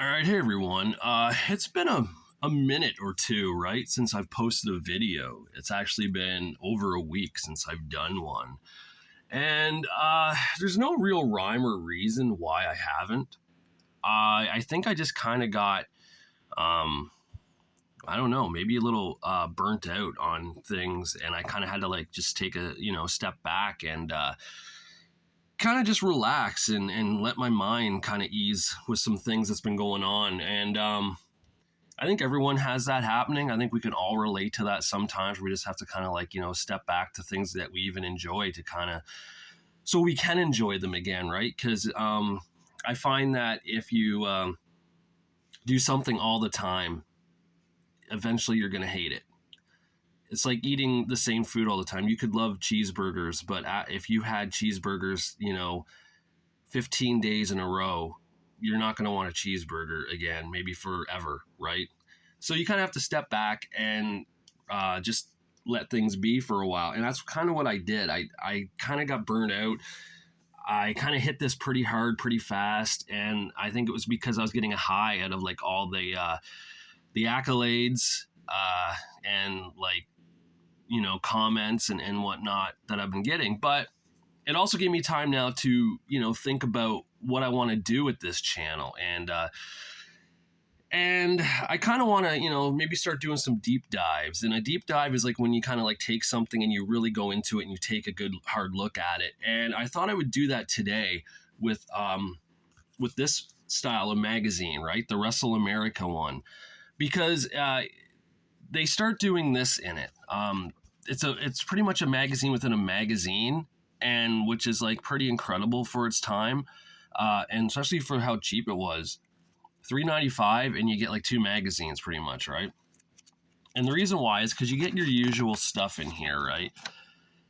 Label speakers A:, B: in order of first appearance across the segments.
A: All right, hey everyone. It's been a minute or two, right, since I've posted a video. It's actually been over a week since I've done one. And there's no real rhyme or reason why I haven't. I think I just kind of got, I don't know, maybe a little burnt out on things. And I kind of had to like just take a, step back and kind of just relax and let my mind kind of ease with some things that's been going on. And I think everyone has that happening. I think we can all relate to that sometimes. We just have to kind of like, step back to things that we even enjoy to kind of, so we can enjoy them again, right? Because I find that if you do something all the time, eventually you're going to hate it. It's like eating the same food all the time. You could love cheeseburgers, but if you had cheeseburgers, 15 days in a row, you're not going to want a cheeseburger again, maybe forever, right? So you kind of have to step back and just let things be for a while. And that's kind of what I did. I kind of got burnt out. I kind of hit this pretty hard, pretty fast. And I think it was because I was getting a high out of like all the accolades and like, comments and whatnot that I've been getting. But it also gave me time now to, think about what I want to do with this channel. And I kind of want to, maybe start doing some deep dives. And a deep dive is like when you kind of like take something and you really go into it and you take a good hard look at it. And I thought I would do that today with this style of magazine, right? The Wrestle America one, because they start doing this in it. It's pretty much a magazine within a magazine, and which is like pretty incredible for its time, and especially for how cheap it was. $3.95 and you get like 2 magazines pretty much, right? And the reason why is because you get your usual stuff in here, right?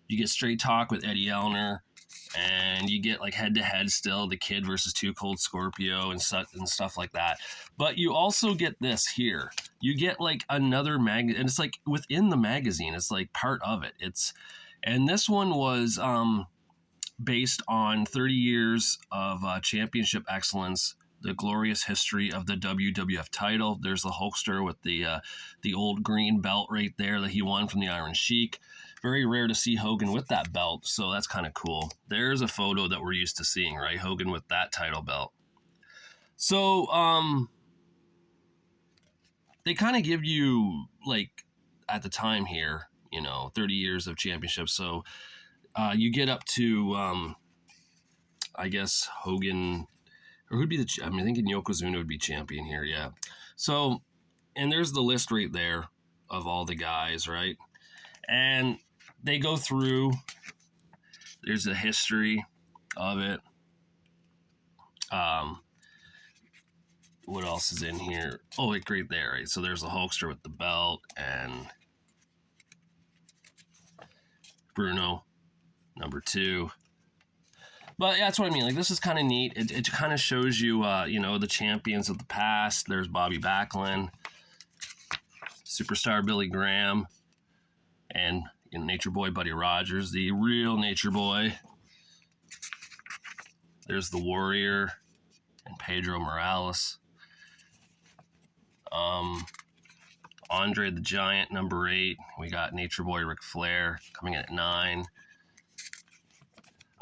A: You get Straight Talk with Eddie Elner, and you get like head to head still, the Kid versus Too Cold Scorpio and stuff like that. But you also get this here. You get like another and it's like within the magazine. It's like part of it. And this one was based on 30 years of championship excellence, the glorious history of the WWF title. There's the Hulkster with the old green belt right there that he won from the Iron Sheik. Very rare to see Hogan with that belt, so that's kind of cool. There's a photo that we're used to seeing, right? Hogan with that title belt. So, they kind of give you, like, at the time here, 30 years of championships. So, you get up to, I guess, Hogan, or who'd be I'm thinking Yokozuna would be champion here, yeah. So, and there's the list right there of all the guys, right? And they go through, there's a history of it. What else is in here? Oh, like right there, right? So there's the Hulkster with the belt and Bruno, number 2. But yeah, that's what I mean. Like, this is kind of neat. It kind of shows you, the champions of the past. There's Bobby Backlund, Superstar Billy Graham, and Nature Boy Buddy Rogers, the real Nature Boy. There's the Warrior and Pedro Morales. Andre the Giant, number 8. We got Nature Boy Ric Flair coming in at 9.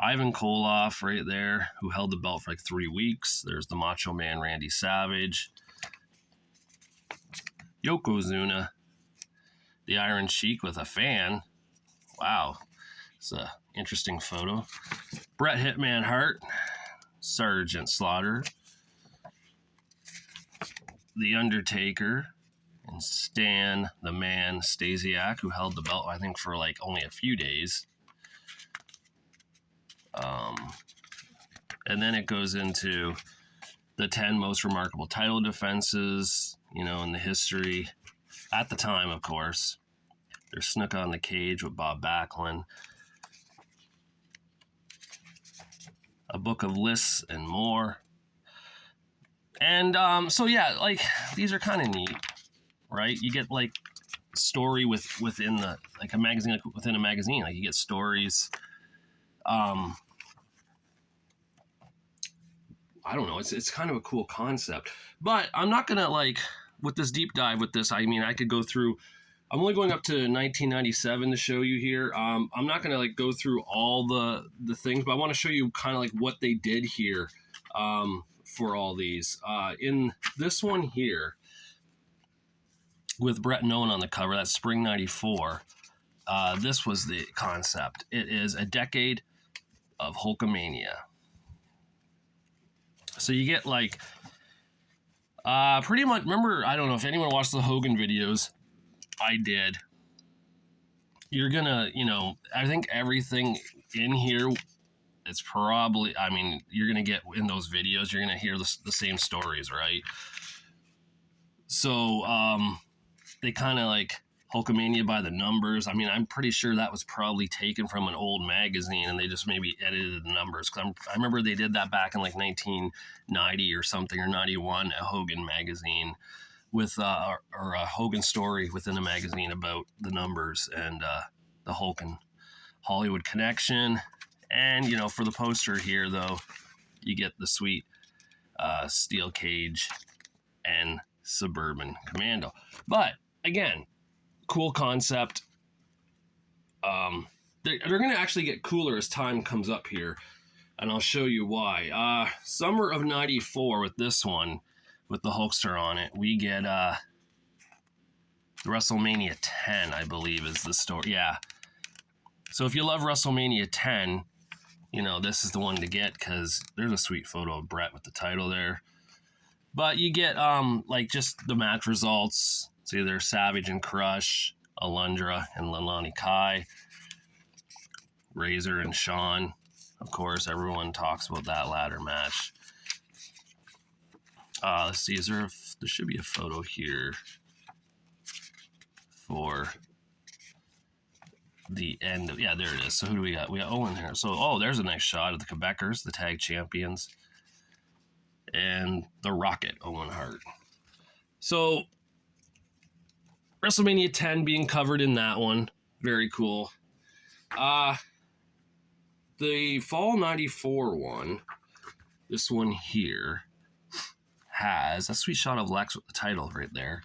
A: Ivan Koloff right there, who held the belt for like 3 weeks. There's the Macho Man Randy Savage. Yokozuna, the Iron Sheik with a fan. Wow, it's an interesting photo. Bret Hitman Hart, Sergeant Slaughter, The Undertaker, and Stan the Man Stasiak, who held the belt, I think, for like only a few days. And then it goes into the 10 most remarkable title defenses, in the history at the time, of course. There's Snuka on the Cage with Bob Backlund. A book of lists and more. And so yeah, like, these are kind of neat, right? You get like story within the, like, a magazine, like within a magazine. Like, you get stories. I don't know. It's kind of a cool concept, but I'm not gonna like with this deep dive with this. I mean, I could go through. I'm only going up to 1997 to show you here. I'm not gonna like go through all the things, but I want to show you kind of like what they did here for all these. In this one here, with Brett and Owen on the cover, that's spring '94. This was the concept. It is a decade of Hulkamania. So you get like pretty much, remember, I don't know if anyone watched the Hogan videos. I did. You're gonna, I think everything in here, it's probably, I mean, you're gonna get in those videos, you're gonna hear the same stories, right? So they kind of like Hulkamania by the numbers. I mean, I'm pretty sure that was probably taken from an old magazine and they just maybe edited the numbers. Cause I remember they did that back in like 1990 or something, or 91, a Hogan magazine with, or a Hogan story within a magazine about the numbers and the Hulk and Hollywood connection. And, for the poster here, though, you get the sweet steel cage and Suburban Commando. But, again, cool concept. They're going to actually get cooler as time comes up here, and I'll show you why. Summer of '94 with this one, with the Hulkster on it, we get WrestleMania 10, I believe, is the story. Yeah. So if you love WrestleMania 10, this is the one to get because there's a sweet photo of Brett with the title there. But you get like just the match results. It's either Savage and Crush, Alundra and Leilani Kai, Razor and Shawn. Of course, everyone talks about that ladder match. Let's see, there should be a photo here for the end of, yeah, there it is. So who do we got? We got Owen here. So, there's a nice shot of the Quebecers, the tag champions, and the Rocket, Owen Hart. So, WrestleMania 10 being covered in that one. Very cool. The fall '94 one, this one here, has a sweet shot of Lex with the title right there.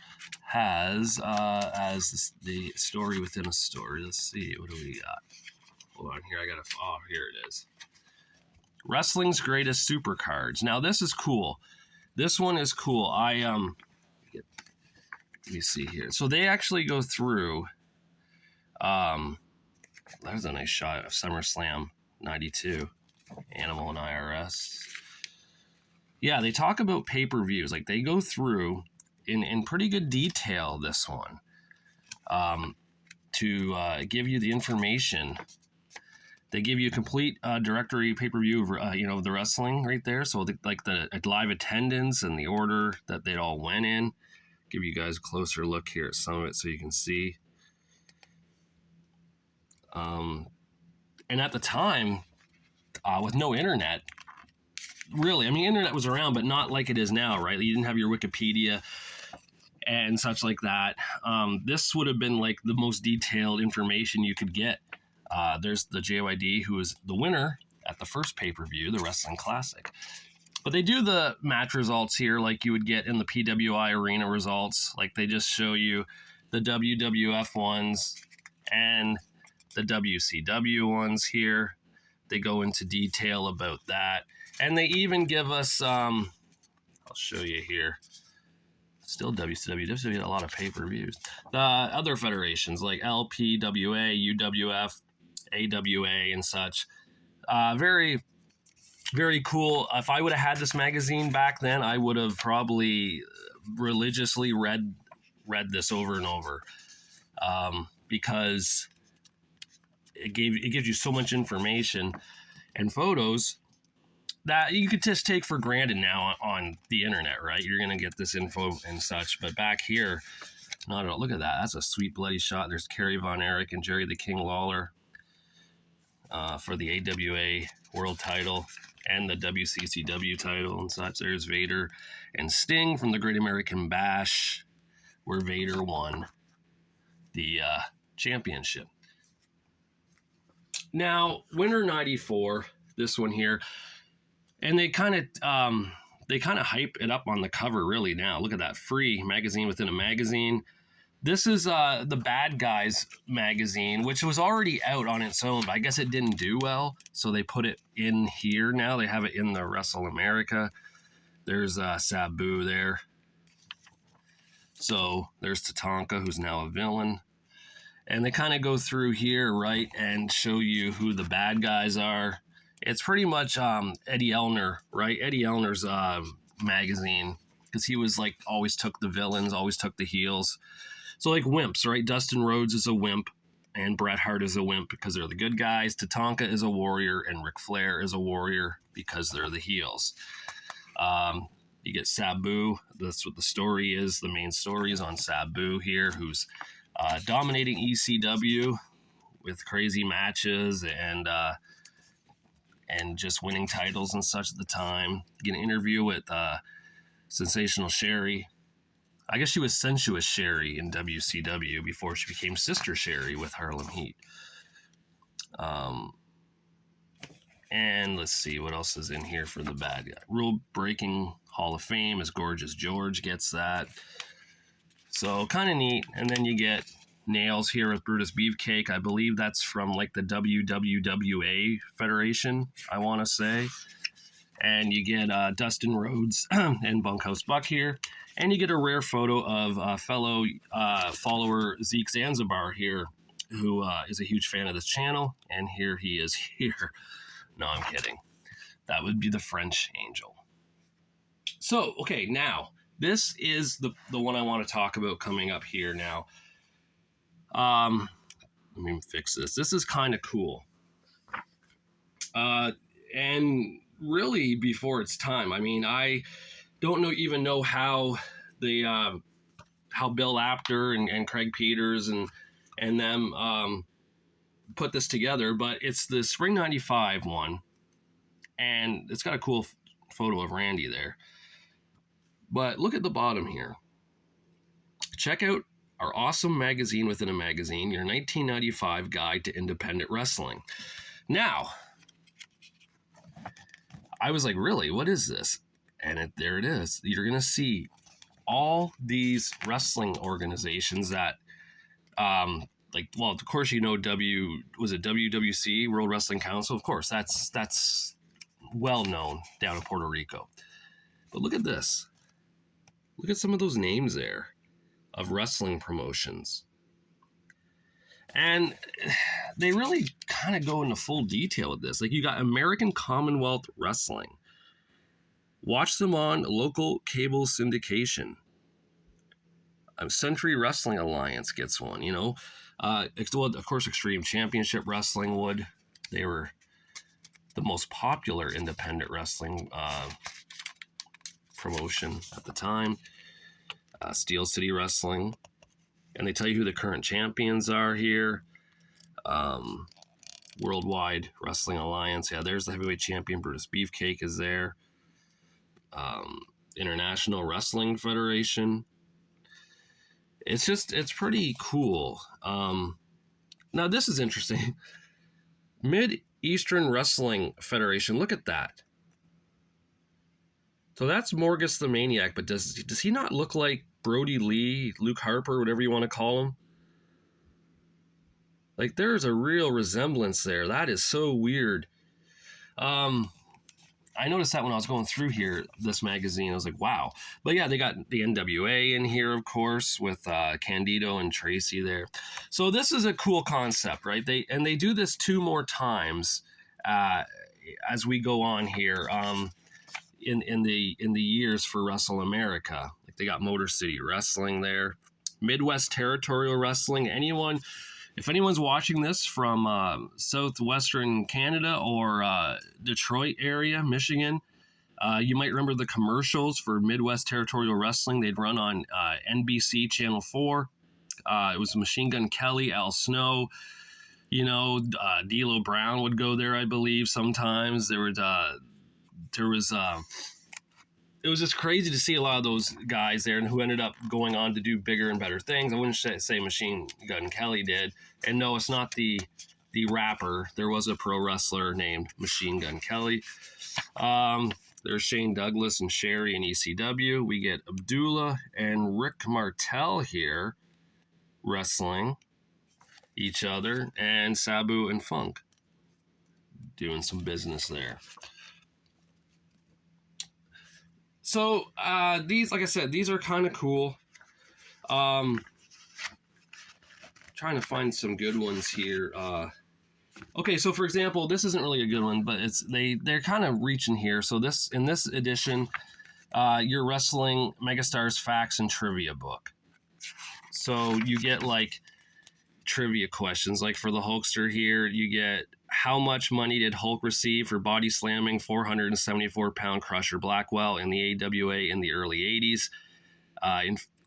A: Has as the story within a story. Let's see, what do we got? Hold on here. Here it is. Wrestling's Greatest Supercards. Now this is cool. This one is cool. Let me see here. So they actually go through. There's a nice shot of SummerSlam '92, Animal and IRS. Yeah, they talk about pay-per-views. Like they go through in pretty good detail this one to give you the information. They give you a complete directory pay-per-view of the wrestling right there. So the live attendance and the order that they all went in. Give you guys a closer look here at some of it so you can see. And at the time, with no internet, really, I mean, internet was around, but not like it is now, right? You didn't have your Wikipedia and such like that. This would have been like the most detailed information you could get. There's the JYD, who was the winner at the first pay-per-view, the Wrestling Classic. But they do the match results here like you would get in the PWI Arena results. Like they just show you the WWF ones and the WCW ones here. They go into detail about that. And they even give us, I'll show you here. Still WCW. WCW had a lot of pay-per-views. The other federations like LPWA, UWF, AWA, and such. Very, very cool. If I would have had this magazine back then, I would have probably religiously read this over and over because it gives you so much information and photos that you could just take for granted now on the internet, right? You're going to get this info and such. But back here, not at all. Look at that. That's a sweet bloody shot. There's Kerry Von Erich and Jerry the King Lawler for the AWA World title and the WCCW title and such. There's Vader and Sting from the Great American Bash, where Vader won the championship. Now, Winter '94, this one here, And they kind of hype it up on the cover really now. Look at that, free magazine within a magazine. This is the Bad Guys magazine, which was already out on its own, but I guess it didn't do well, so they put it in here now. They have it in the Wrestle America. There's Sabu there. So there's Tatanka, who's now a villain. And they kind of go through here, right, and show you who the bad guys are. It's pretty much Eddie Elner, right? Eddie Elner's magazine, because he was like always took the villains, always took the heels. So like wimps, right? Dustin Rhodes is a wimp, and Bret Hart is a wimp because they're the good guys. Tatanka is a warrior, and Ric Flair is a warrior because they're the heels. You get Sabu. That's what the story is. The main story is on Sabu here, who's dominating ECW with crazy matches and just winning titles and such at the time. You get an interview with Sensational Sherry. I guess she was Sensuous Sherry in WCW before she became Sister Sherry with Harlem Heat. And let's see what else is in here for the bad guy. Rule Breaking Hall of Fame is Gorgeous George gets that. So kind of neat. And then you get Nails here with Brutus Beefcake. I believe that's from like the WWWA Federation, I want to say. And you get Dustin Rhodes and Bunkhouse Buck here. And you get a rare photo of fellow follower Zeke Zanzibar here, who is a huge fan of this channel. And here he is here. No, I'm kidding. That would be the French Angel. So, okay, now, this is the one I want to talk about coming up here now. Let me fix this. This is kind of cool. And really before its time. I mean, I don't even know how the how Bill Apter and Craig Peters and them put this together, but it's the Spring 95 one, and it's got a cool photo of Randy there. But look at the bottom here. Check out our awesome magazine within a magazine, your 1995 guide to independent wrestling. Now, I was like, really, what is this? And there it is. You're going to see all these wrestling organizations that, well, of course, you know, was it WWC, World Wrestling Council? Of course, that's well known down in Puerto Rico. But look at this. Look at some of those names there of wrestling promotions. And they really kind of go into full detail with this. Like, you got American Commonwealth Wrestling. Watch them on local cable syndication. Century Wrestling Alliance gets one, you know. Of course, Extreme Championship Wrestling would. They were the most popular independent wrestling promotion at the time. Steel City Wrestling. And they tell you who the current champions are here. Worldwide Wrestling Alliance. Yeah, there's the heavyweight champion. Brutus Beefcake is there. International Wrestling Federation. It's pretty cool. Now, this is interesting. Mid-Eastern Wrestling Federation. Look at that. So that's Morgus the Maniac, but does he not look like Brody Lee, Luke Harper, whatever you want to call him? Like, there's a real resemblance there. That is so weird. I noticed that when I was going through here, this magazine, I was like, wow. But yeah, they got the NWA in here, of course, with Candido and Tracy there. So this is a cool concept, right? They do this 2 more times as we go on here in the years for Wrestle America. Like, they got Motor City Wrestling there, Midwest Territorial Wrestling. If anyone's watching this from southwestern Canada or Detroit area, Michigan, you might remember the commercials for Midwest Territorial Wrestling. They'd run on NBC Channel 4. It was Machine Gun Kelly, Al Snow. You know, D'Lo Brown would go there, I believe, sometimes. It was just crazy to see a lot of those guys there and who ended up going on to do bigger and better things. I wouldn't say Machine Gun Kelly did. And no, it's not the the rapper, there was a pro wrestler named Machine Gun Kelly. There's Shane Douglas and Sherry in ECW. We get Abdullah and Rick Martel here wrestling each other, and Sabu and Funk doing some business there. So these, like I said, these are kind of cool. Trying to find some good ones here. Okay, so for example, this isn't really a good one, but they're kind of reaching here. So in this edition, you're wrestling Megastars Facts and Trivia book. So you get like trivia questions, like for the Hulkster here, you get how much money did Hulk receive for body slamming 474-pound Crusher Blackwell in the AWA in the early 80s?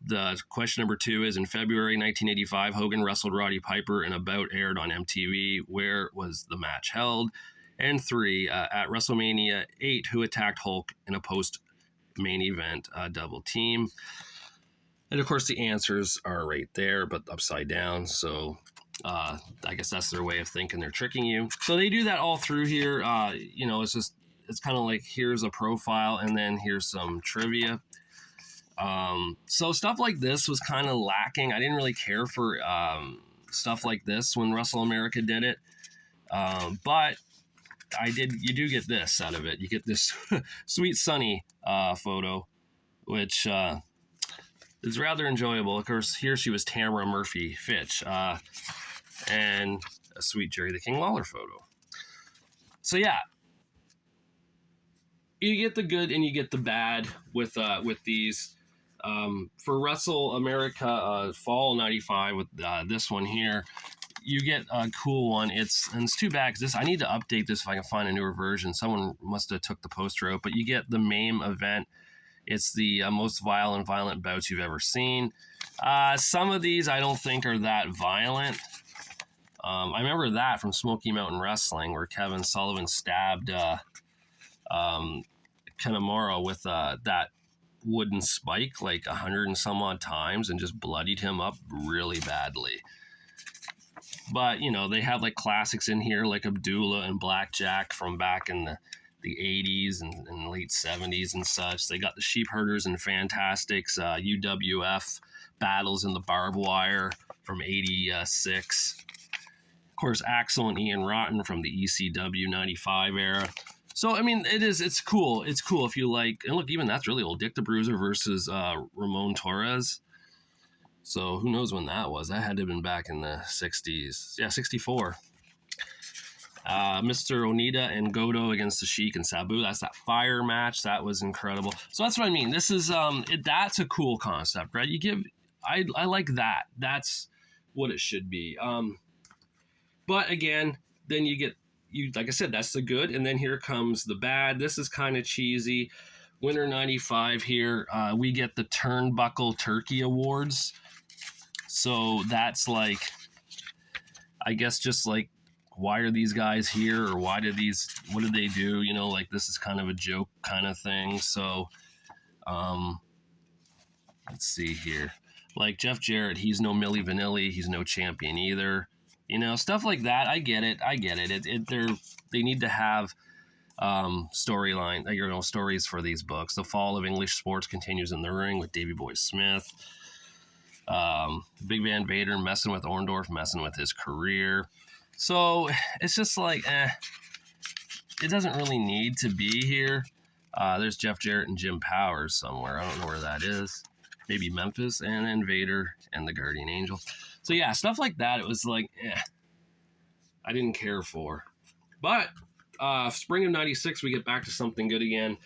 A: The question number 2 is, in February 1985, Hogan wrestled Roddy Piper in a bout aired on MTV. Where was the match held? And 3, at WrestleMania 8, who attacked Hulk in a post-main event double team? And of course, the answers are right there, but upside down. So I guess that's their way of thinking they're tricking you. So they do that all through here. It's kind of like, here's a profile and then here's some trivia. So stuff like this was kind of lacking. I didn't really care for stuff like this when Wrestle America did it. But you do get this out of it. You get this Sweet Sunny photo, which is rather enjoyable. Of course, here she was Tamara Murphy Fitch, and a sweet Jerry the King Lawler photo. So yeah, you get the good and you get the bad with these. For Wrestle America Fall 95 with this one here, you get a cool one. It's too bad because I need to update this if I can find a newer version. Someone must have took the poster out, but you get the MAME event. It's the most violent bouts you've ever seen. Some of these I don't think are that violent. I remember that from Smoky Mountain Wrestling, where Kevin Sullivan stabbed Kanemaru with that wooden spike like 100 and some odd times and just bloodied him up really badly. But, they have like classics in here like Abdullah and Blackjack from back in the 80s and late 70s and such. They got the Sheep Herders and Fantastics, UWF battles in the barbed wire from 86. Of course, Axel and Ian Rotten from the ECW 95 era. So, I mean, it's cool. It's cool if you like, and look, even that's really old. Dick the Bruiser versus Ramon Torres. So who knows when that was? That had to have been back in the 60s. Yeah, 64. Mr. Onita and Goto against the Sheik and Sabu. That's that fire match. That was incredible. So that's what I mean. This is that's a cool concept, right? I like that. That's what it should be. But again, then like I said, that's the good, and then here comes the bad. This is kind of cheesy. Winter 95 here, we get the Turnbuckle Turkey Awards. So that's like, I guess just like, why are these guys here, or what did they do? Like, this is kind of a joke kind of thing. So let's see here. Like Jeff Jarrett, he's no Milli Vanilli, he's no champion either. Stuff like that. I get it. They need to have storyline, stories for these books. The fall of English sports continues in the ring with Davey Boy Smith. Big Van Vader messing with Orndorff, messing with his career. So it's just like, it doesn't really need to be here. There's Jeff Jarrett and Jim Powers somewhere. I don't know where that is. Maybe Memphis, and then Vader and the Guardian Angel. So yeah, stuff like that, it was like, I didn't care for. But spring of 96, we get back to something good again.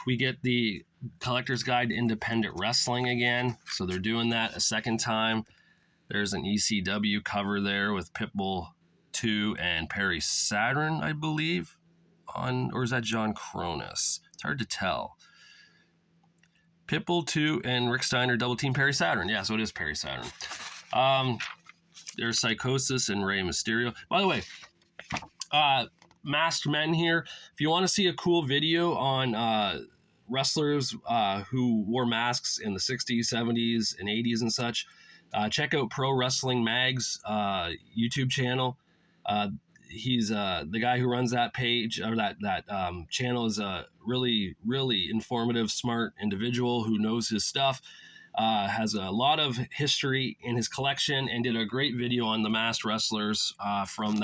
A: We get the Collector's Guide to Independent Wrestling again. So they're doing that a second time. There's an ECW cover there with Pitbull 2 and Perry Saturn, I believe. Or is that John Cronus? It's hard to tell. Pitbull 2 and Rick Steiner double team Perry Saturn. Yeah, so it is Perry Saturn. There's Psychosis and Rey Mysterio. By the way, Masked Men here. If you want to see a cool video on wrestlers who wore masks in the 60s, 70s, and 80s and such, Check out Pro Wrestling Mag's YouTube channel. He's the guy who runs that page, or that channel, is a really, really informative, smart individual who knows his stuff. Has a lot of history in his collection, and did a great video on the masked wrestlers from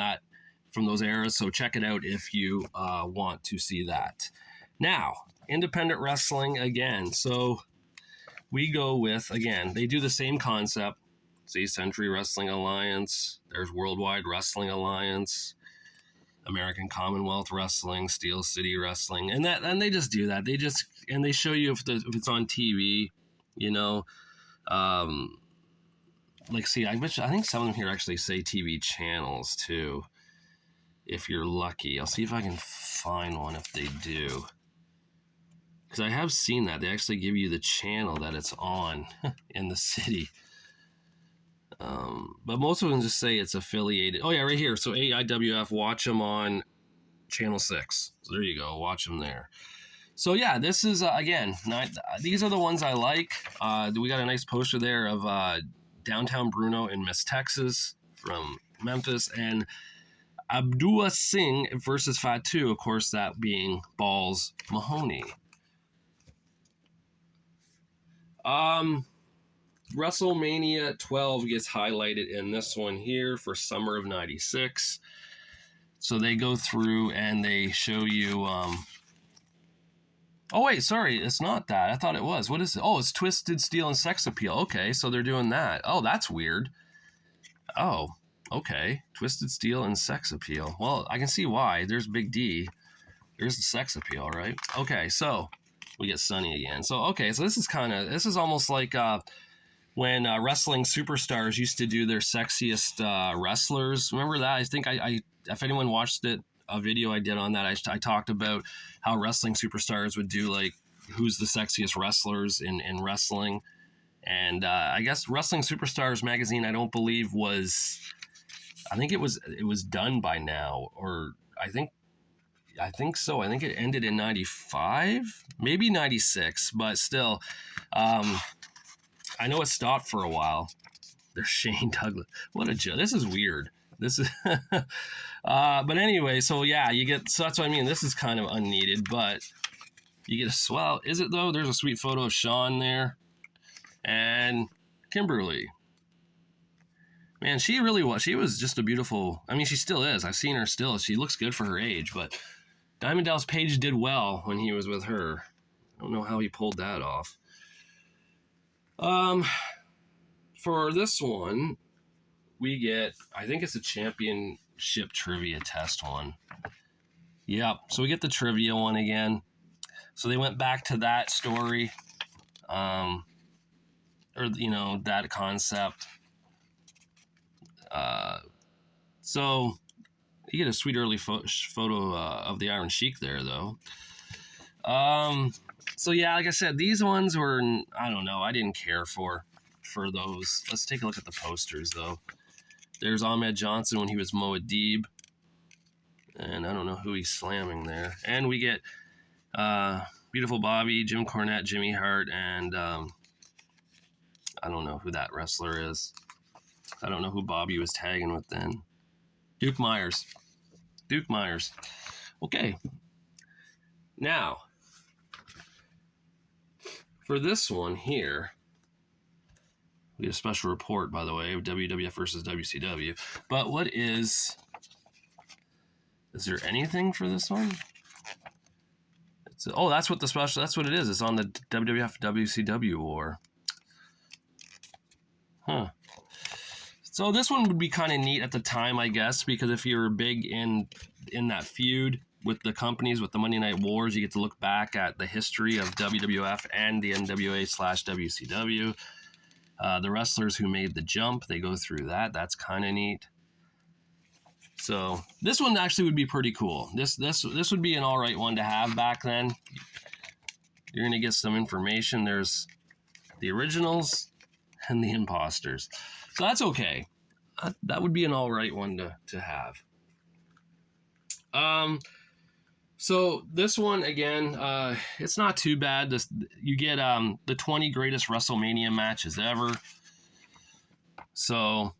A: those eras. So check it out if you want to see that. Now, independent wrestling again. So we go with, again, they do the same concept. See, Century Wrestling Alliance. There's Worldwide Wrestling Alliance, American Commonwealth Wrestling, Steel City Wrestling, and they just do that. They show you if it's on TV. See, I think some of them here actually say TV channels too, if you're lucky. I'll see if I can find one if they do, because I have seen that they actually give you the channel that it's on in the city. But most of them just say it's affiliated. Oh yeah, right here. So AIWF, watch them on channel 6. So there you go, watch them there. So yeah, this is again, these are the ones I like. We got a nice poster there of Downtown Bruno and Miss Texas from Memphis, and Abdullah Singh versus Fatu, of course, that being Balls Mahoney. WrestleMania 12 gets highlighted in this one here for summer of '96. So they go through and they show you. Oh, wait, sorry, it's not that. I thought it was. What is it? Oh, it's Twisted Steel and Sex Appeal. Okay, so they're doing that. Oh, that's weird. Oh, okay. Twisted Steel and Sex Appeal. Well, I can see why. There's Big D. There's the Sex Appeal, right? Okay, so we get Sunny again. So, okay, so this is almost like when wrestling superstars used to do their sexiest wrestlers. Remember that? I think if anyone watched it, a video I did on that, I talked about how wrestling superstars would do like who's the sexiest wrestlers in wrestling. And I guess Wrestling Superstars magazine, I don't believe I think it was done by now, or I think so. I think it ended in 95, maybe 96, but still, I know it stopped for a while. There's Shane Douglas. What a joke. This is weird. This is, but anyway, so yeah, so that's what I mean. This is kind of unneeded, but you get is it though? There's a sweet photo of Sean there and Kimberly. Man, she was just a beautiful, I mean, she still is. I've seen her still. She looks good for her age, but Diamond Dallas Page did well when he was with her. I don't know how he pulled that off. For this one, we get, I think it's a championship trivia test one. Yep. So we get the trivia one again. So they went back to that story, or that concept. So you get a sweet early photo of the Iron Sheik there, though. So yeah, like I said, these ones were, I don't know, I didn't care for those. Let's take a look at the posters, though. There's Ahmed Johnson when he was Mo Adib. And I don't know who he's slamming there. And we get Beautiful Bobby, Jim Cornette, Jimmy Hart, and I don't know who that wrestler is. I don't know who Bobby was tagging with then. Duke Myers. Okay. Now, for this one here, we get a special report, by the way, of WWF versus WCW. But is there anything for this one? That's what it is. It's on the WWF WCW War. Huh. So this one would be kind of neat at the time, I guess, because if you're big in that feud with the companies, with the Monday Night Wars, you get to look back at the history of WWF and the NWA/WCW. The wrestlers who made the jump, they go through that. That's kind of neat. So this one actually would be pretty cool. This would be an all right one to have back then. You're going to get some information. There's the originals and the imposters. So that's okay. That would be an all right one to have. So this one, again, it's not too bad. You get the 20 greatest WrestleMania matches ever. So,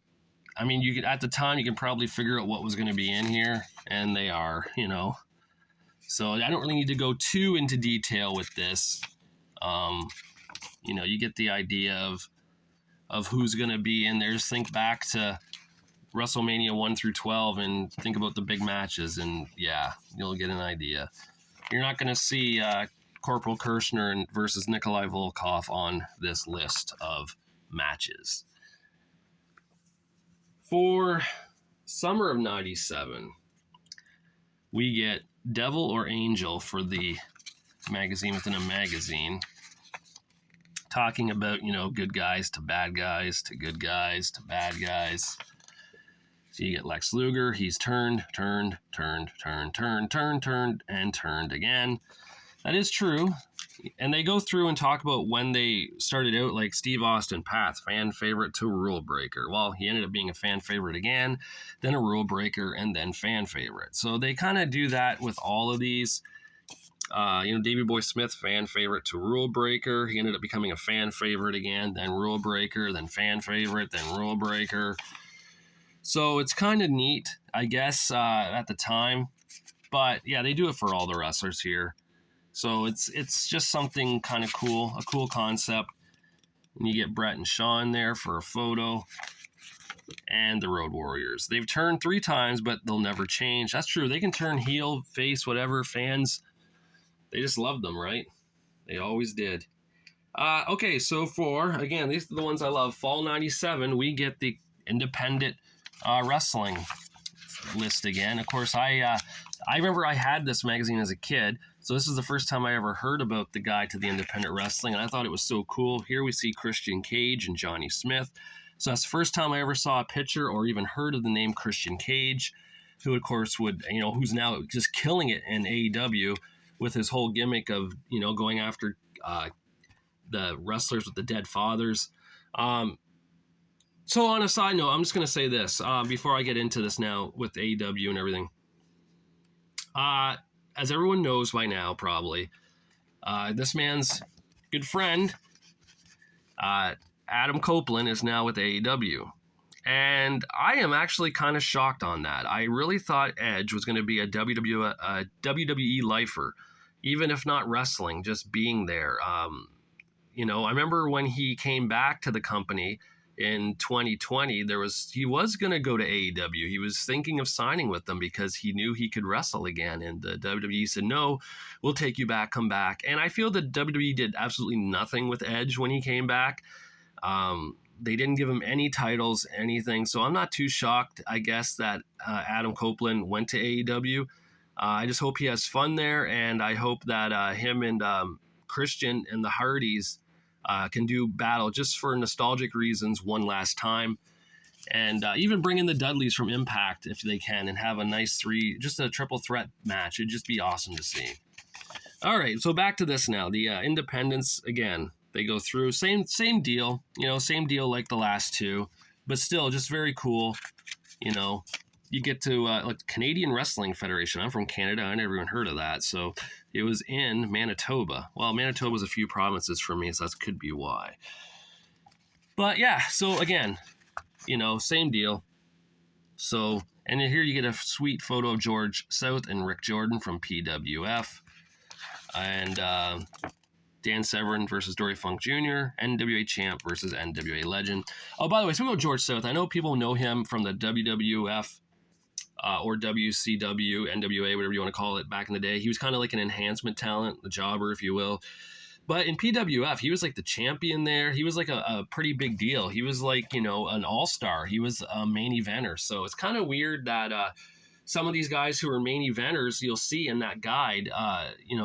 A: I mean, you could, at the time, you can probably figure out what was going to be in here, and they are, So I don't really need to go too into detail with this. You get the idea of who's going to be in there. Just think back to WrestleMania 1 through 12 and think about the big matches, and yeah, you'll get an idea. You're not going to see Corporal Kirshner versus Nikolai Volkov on this list of matches. For summer of 97, we get Devil or Angel for the magazine within a magazine, talking about, good guys to bad guys to good guys to bad guys. So you get Lex Luger, he's turned, and turned again. That is true. And they go through and talk about when they started out, like Steve Austin, Path, fan favorite to rule breaker. Well, he ended up being a fan favorite again, then a rule breaker, and then fan favorite. So they kind of do that with all of these. Davey Boy Smith, fan favorite to rule breaker. He ended up becoming a fan favorite again, then rule breaker, then fan favorite, then rule breaker. So it's kind of neat, I guess, at the time. But yeah, they do it for all the wrestlers here. So it's just something kind of cool, a cool concept. And you get Brett and Shawn there for a photo. And the Road Warriors. They've turned 3 times, but they'll never change. That's true. They can turn heel, face, whatever. Fans, they just love them, right? They always did. Okay, so again, these are the ones I love. Fall 97, we get the independent wrestling list again. Of course, I remember I had this magazine as a kid, so this is the first time I ever heard about the Guide to the Independent Wrestling, and I thought it was so cool. Here we see Christian Cage and Johnny Smith. So that's the first time I ever saw a picture or even heard of the name Christian Cage, who of course who's now just killing it in AEW with his whole gimmick of, going after the wrestlers with the dead fathers. So on a side note, I'm just going to say this before I get into this now with AEW and everything. As everyone knows by now, probably, this man's good friend, Adam Copeland, is now with AEW. And I am actually kind of shocked on that. I really thought Edge was going to be a WWE lifer, even if not wrestling, just being there. I remember when he came back to the company in 2020, he was going to go to AEW. He was thinking of signing with them because he knew he could wrestle again. And the WWE said, no, we'll take you back, come back. And I feel that WWE did absolutely nothing with Edge when he came back. They didn't give him any titles, anything. So I'm not too shocked, I guess, that Adam Copeland went to AEW. I just hope he has fun there. And I hope that him and Christian and the Hardys can do battle just for nostalgic reasons one last time. And even bring in the Dudleys from Impact if they can and have a nice just a triple threat match. It'd just be awesome to see. All right, so back to this now. The independents, again, they go through. Same deal, same deal like the last two. But still, just very cool, You get to like Canadian Wrestling Federation. I'm from Canada. I never even heard of that. So it was in Manitoba. Well, Manitoba's a few provinces from me, so that could be why. But yeah, so again, same deal. So, and here you get a sweet photo of George South and Rick Jordan from PWF. And Dan Severn versus Dory Funk Jr., NWA Champ versus NWA Legend. Oh, by the way, so we go George South. I know people know him from the WWF or WCW, NWA, whatever you want to call it, back in the day. He was kind of like an enhancement talent, the jobber, if you will. But in PWF, he was like the champion there. He was like a pretty big deal. He was like, an all-star. He was a main eventer. So it's kind of weird that some of these guys who are main eventers, you'll see in that guide,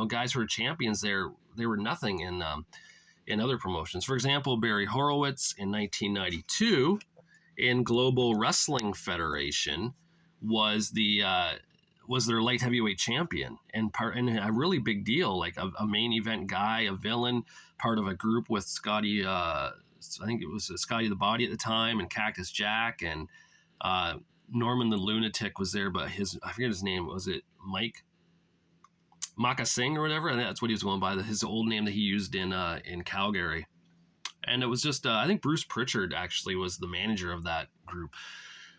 A: guys who are champions there, they were nothing in other promotions. For example, Barry Horowitz in 1992 in Global Wrestling Federation was their light heavyweight champion and a really big deal, like a main event guy, a villain, part of a group with Scotty. I think it was Scotty the Body at the time, and Cactus Jack, and Norman the Lunatic was there, but I forget his name. Was it Mike Maka Singh or whatever? I think that's what he was going by. His old name that he used in Calgary. And it was just, I think Bruce Pritchard actually was the manager of that group.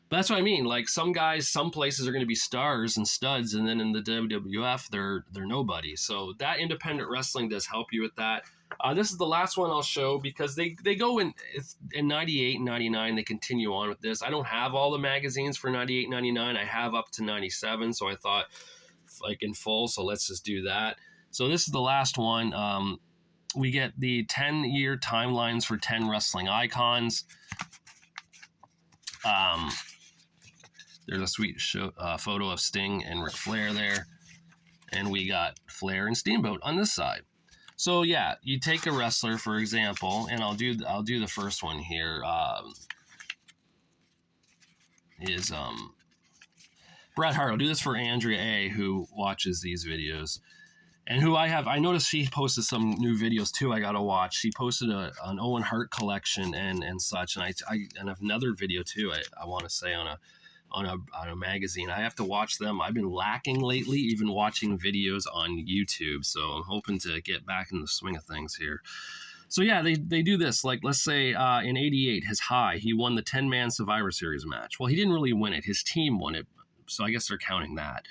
A: But that's what I mean. Like some guys, some places are going to be stars and studs, and then in the WWF, they're nobody. So that independent wrestling does help you with that. This is the last one I'll show because they go in 98 and 99. They continue on with this. I don't have all the magazines for 98, 99. I have up to 97. So I thought like in full. So let's just do that. So this is the last one. We get the 10-year timelines for 10 wrestling icons. There's a sweet photo of Sting and Ric Flair there. And we got Flair and Steamboat on this side. So yeah, you take a wrestler, for example, and I'll do the first one here. Is Bret Hart. I'll do this for Andrea A, who watches these videos. And who I noticed she posted some new videos too. I gotta watch. She posted an Owen Hart collection and such. And I have another video too. I want to say on a magazine. I have to watch them. I've been lacking lately, even watching videos on YouTube. So I'm hoping to get back in the swing of things here. So yeah, they do this. Like let's say in '88, his high, he won the 10-man Survivor Series match. Well, he didn't really win it. His team won it. So I guess they're counting that.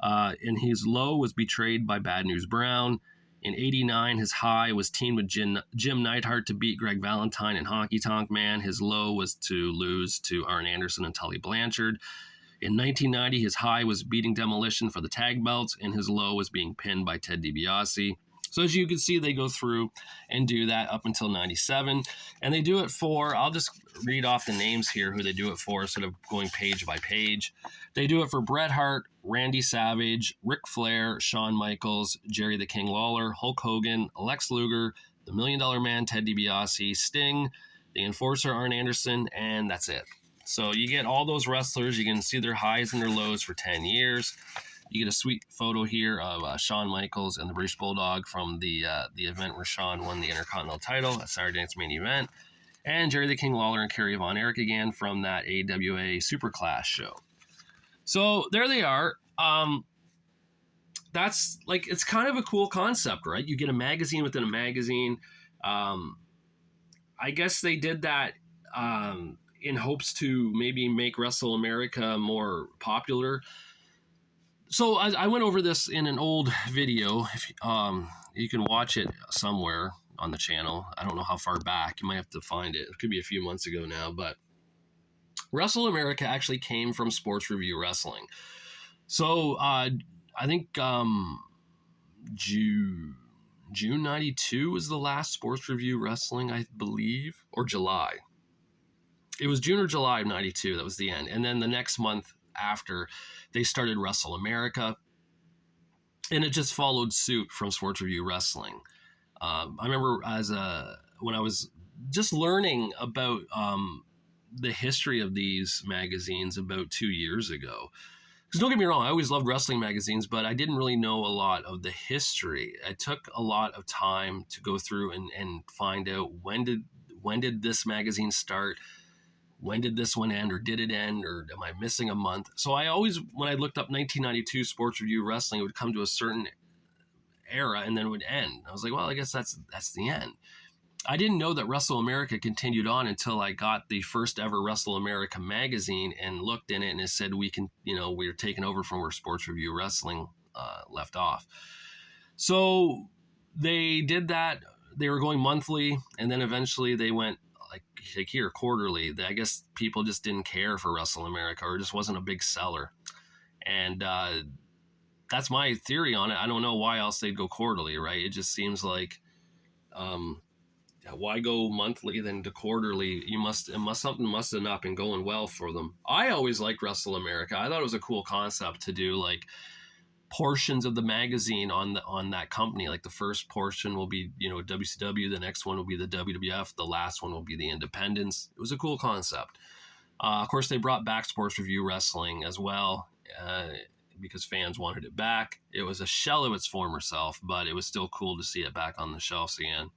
A: And his low was betrayed by Bad News Brown. In '89, his high was teamed with Jim Neidhart to beat Greg Valentine and Honky Tonk Man. His low was to lose to Arn Anderson and Tully Blanchard. In 1990, his high was beating Demolition for the tag belts, and his low was being pinned by Ted DiBiase. So as you can see, they go through and do that up until 97. And they do it for, I'll just read off the names here, who they do it for, instead of going page by page. They do it for Bret Hart, Randy Savage, Ric Flair, Shawn Michaels, Jerry the King Lawler, Hulk Hogan, Lex Luger, the $1 Million Man, Ted DiBiase, Sting, the Enforcer, Arn Anderson, and that's it. So you get all those wrestlers. You can see their highs and their lows for 10 years. You get a sweet photo here of Shawn Michaels and the British Bulldog from the event where Shawn won the Intercontinental title at Saturday Night's Main Event. And Jerry the King Lawler and Kerry Von Erich again from that AWA Superclass show. So there they are. That's like, it's kind of a cool concept, right? You get a magazine within a magazine. I guess they did that in hopes to maybe make Wrestle America more popular. So I went over this in an old video. If, you can watch it somewhere on the channel. I don't know how far back. You might have to find it. It could be a few months ago now. But Wrestle America actually came from Sports Review Wrestling. So I think June 92 was the last Sports Review Wrestling, I believe, or July. It was June or July of 92. That was the end. And then the next month after, they started Wrestle America, and it just followed suit from Sports Review Wrestling. I remember when I was just learning about the history of these magazines about 2 years ago. Because don't get me wrong, I always loved wrestling magazines, but I didn't really know a lot of the history. It took a lot of time to go through and find out when did this magazine start. When did this one end, or did it end, or am I missing a month? So I always, when I looked up 1992 Sports Review Wrestling, it would come to a certain era and then it would end. I was like, well, I guess that's the end. I didn't know that Wrestle America continued on until I got the first ever Wrestle America magazine and looked in it, and it said we're taking over from where Sports Review Wrestling left off. So they did that. They were going monthly, and then eventually they went like here quarterly. I guess people just didn't care for Wrestle America, or it just wasn't a big seller. And that's my theory on it. I don't know why else they'd go quarterly, right? It just seems like why go monthly then to quarterly? Something must have not been going well for them. I always liked Wrestle America. I thought it was a cool concept to do like portions of the magazine on that company. Like the first portion will be, WCW, the next one will be the WWF, the last one will be the independents. It was a cool concept. Of course, they brought back Sports Review Wrestling as well because fans wanted it back. It was a shell of its former self, but it was still cool to see it back on the shelves again.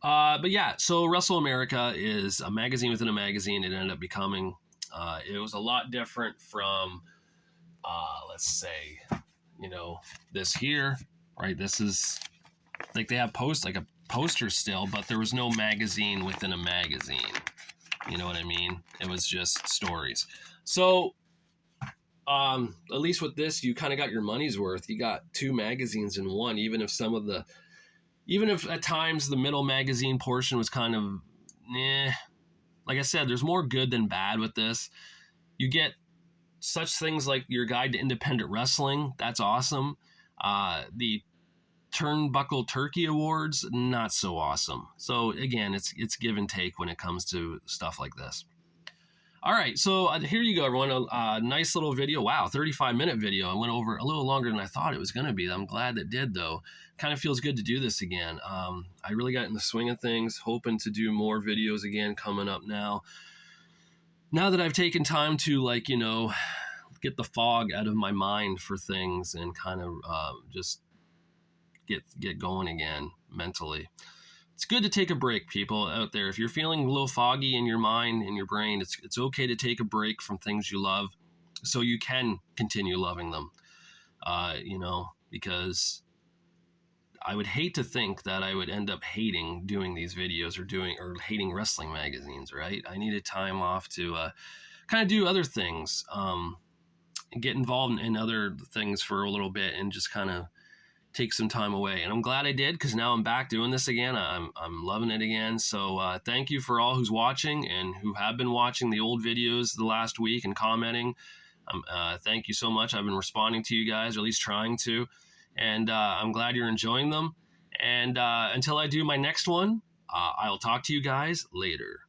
A: But yeah, so Wrestle America is a magazine within a magazine. It ended up becoming, it was a lot different from, let's say, this here, right? This is like they have like a posters still, but there was no magazine within a magazine. You know what I mean? It was just stories. So at least with this, you kind of got your money's worth. You got 2 magazines in one, even if at times the middle magazine portion was kind of, like I said, there's more good than bad with this. You get such things like your guide to independent wrestling. That's awesome. The Turnbuckle Turkey Awards, not so awesome. So again, it's give and take when it comes to stuff like this. All right, so here you go, everyone. A nice little video. Wow, 35-minute video. I went over a little longer than I thought it was going to be. I'm glad it did, though. Kind of feels good to do this again. I really got in the swing of things, hoping to do more videos again coming up now. Now that I've taken time to, like, you know, get the fog out of my mind for things and kind of just get going again mentally. It's good to take a break, people out there. If you're feeling a little foggy in your mind and your brain, it's okay to take a break from things you love so you can continue loving them. You know, because I would hate to think that I would end up hating doing these videos or hating wrestling magazines, right? I needed time off to kind of do other things, and get involved in other things for a little bit and just kind of take some time away. And I'm glad I did, because now I'm back doing this again. I'm loving it again. So thank you for all who's watching and who have been watching the old videos the last week and commenting. Thank you so much. I've been responding to you guys, or at least trying to. And I'm glad you're enjoying them. And until I do my next one, I'll talk to you guys later.